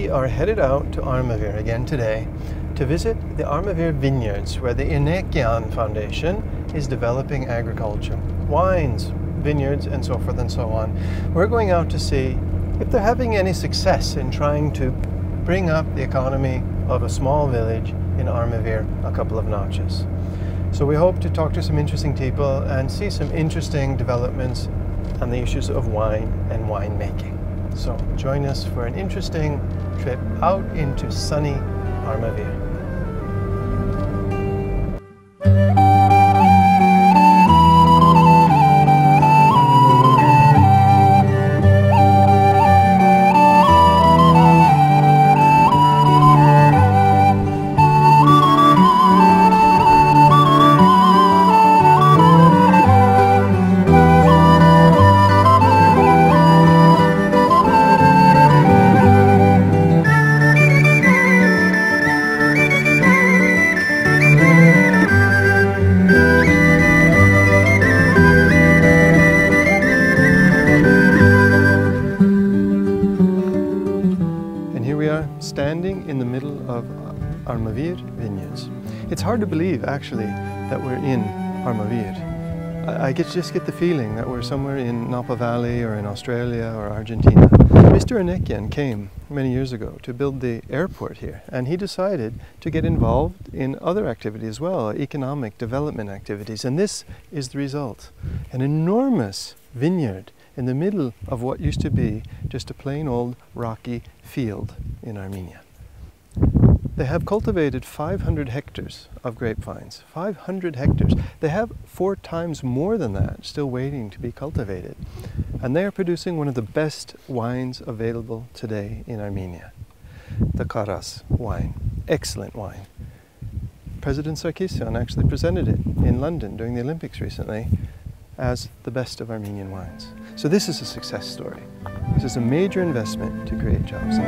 We are headed out to Armavir again today to visit the Armavir vineyards where the Eurnekian Foundation is developing agriculture, wines, vineyards, and so forth and so on. We're going out to see if they're having any success in trying to bring up the economy of a small village in Armavir a couple of notches. So we hope to talk to some interesting people and see some interesting developments on the issues of wine and winemaking. So join us for an interesting trip out into sunny Armavir. Standing in the middle of Armavir vineyards. It's hard to believe actually that we're in Armavir. I just get the feeling that we're somewhere in Napa Valley or in Australia or Argentina. Mr. Eurnekian came many years ago to build the airport here, and he decided to get involved in other activities as well, economic development activities, and this is the result. An enormous vineyard in the middle of what used to be just a plain old rocky field in Armenia. They have cultivated 500 hectares of grapevines, 500 hectares. They have 4 times more than that still waiting to be cultivated. And they are producing one of the best wines available today in Armenia. The Tierras wine, excellent wine. President Sarkisian actually presented it in London during the Olympics recently as the best of Armenian wines. So this is a success story. This is a major investment to create jobs.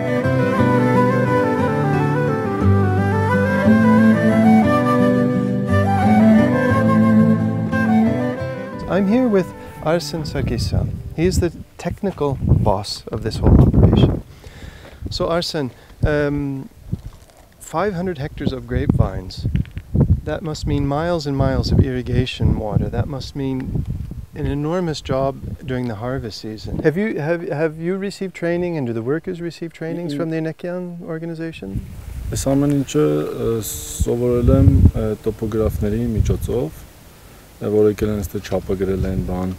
I'm here with Arsen Sarkisian. He is the technical boss of this whole operation. So Arsen, 500 hectares of grapevines, that must mean miles and miles of irrigation water. That must mean an enormous job during the harvest season. Have you received training, and do the workers receive trainings from the Eurnekian organization? Այս ամեն ինչը սովորել եմ տոպոգրաֆների միջոցով, որ եկել են այստեղ չափագրել են բան,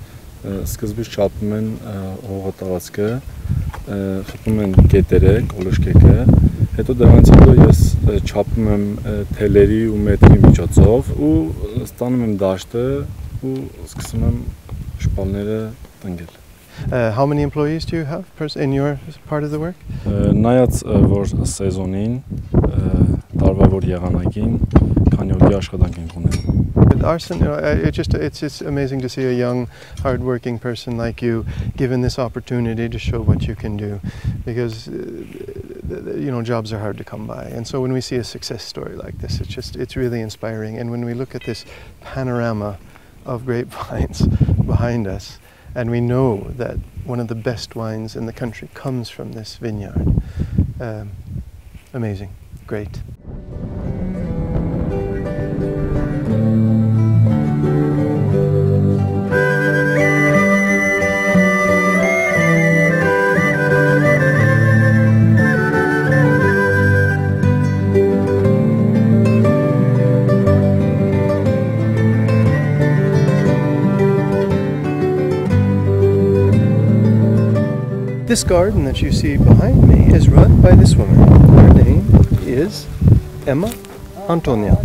սկզբից չափում են հողատարածքը, խփում են կետերը, կոլոշկեքը, հետո դրանից հետո ես չափում եմ թելերի ու մետրի միջոցով ու ստանում եմ դաշտը ու սկսում եմ շպալները տնկել. How many employees do you have in your part of the work? Նայած որ սեզոնին, տարվա որ եղանակին, քանի օրի աշխատանք ենք ունենում. Arsen, it's amazing to see a young, hard-working person like you given this opportunity to show what you can do, because jobs are hard to come by. And so when we see a success story like this, it's really inspiring. And when we look at this panorama of grapevines behind us, and we know that one of the best wines in the country comes from this vineyard. Amazing, great. This garden that you see behind me is run by this woman. Her name is Emma Antonia.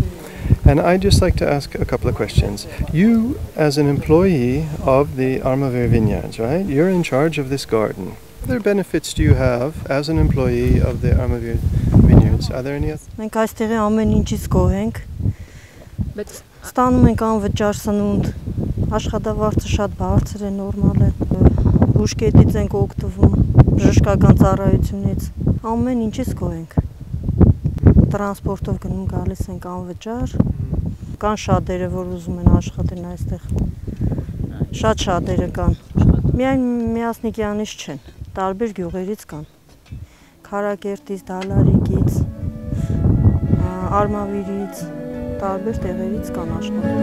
And I'd just like to ask a couple of questions. You, as an employee of the Armavir vineyards, right? You're in charge of this garden. What other benefits do you have as an employee of the Armavir vineyards? Are there any other? Մենք այստեղի ամեն ինչից գոհ ենք։ Ստանում ենք անվճար սնունդ։ Աշխատավարձը շատ բարձր է, նորմալ է։ Բուժկետից ենք օգտվում, բժշկական ծառայությունից, ամեն ինչից գոհ ենք։ Տրանսպորտով գնում գալիս ենք անվճար, կան շատերը, որ ուզում են աշխատեն այստեղ, շատ շատերը կան, միայն միասնիկյանից չեն, տարբեր գյուղերից կան, Փարակերտից, Դալարիկից, Արմավիրից, տարբեր տեղերից կան աշխատում։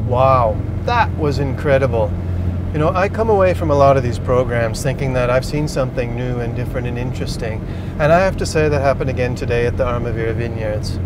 Wow, that was incredible. You know, I come away from a lot of these programs thinking that I've seen something new and different and interesting. And I have to say that happened again today at the Armavir vineyards.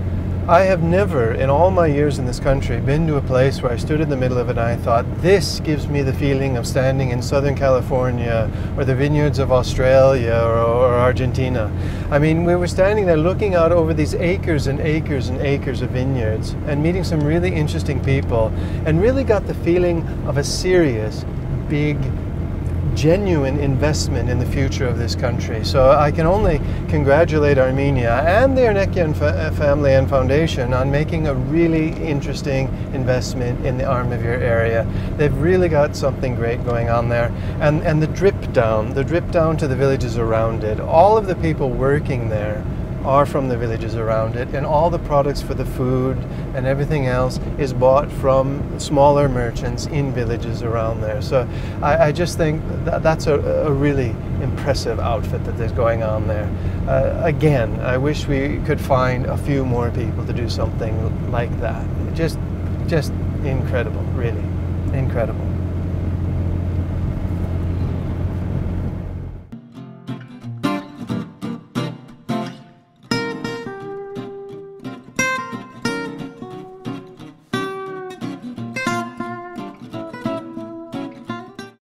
I have never, in all my years in this country, been to a place where I stood in the middle of it and I thought, this gives me the feeling of standing in Southern California or the vineyards of Australia or Argentina. I mean, we were standing there looking out over these acres and acres and acres of vineyards and meeting some really interesting people and really got the feeling of a serious, big, genuine investment in the future of this country. So I can only congratulate Armenia and the Eurnekian family and foundation on making a really interesting investment in the Armavir area. They've really got something great going on there. And the drip down to the villages around it. All of the people working there are from the villages around it, and all the products for the food and everything else is bought from smaller merchants in villages around there. So I just think that's a really impressive outfit that is going on there. Again, I wish we could find a few more people to do something like that. Just incredible, really, incredible.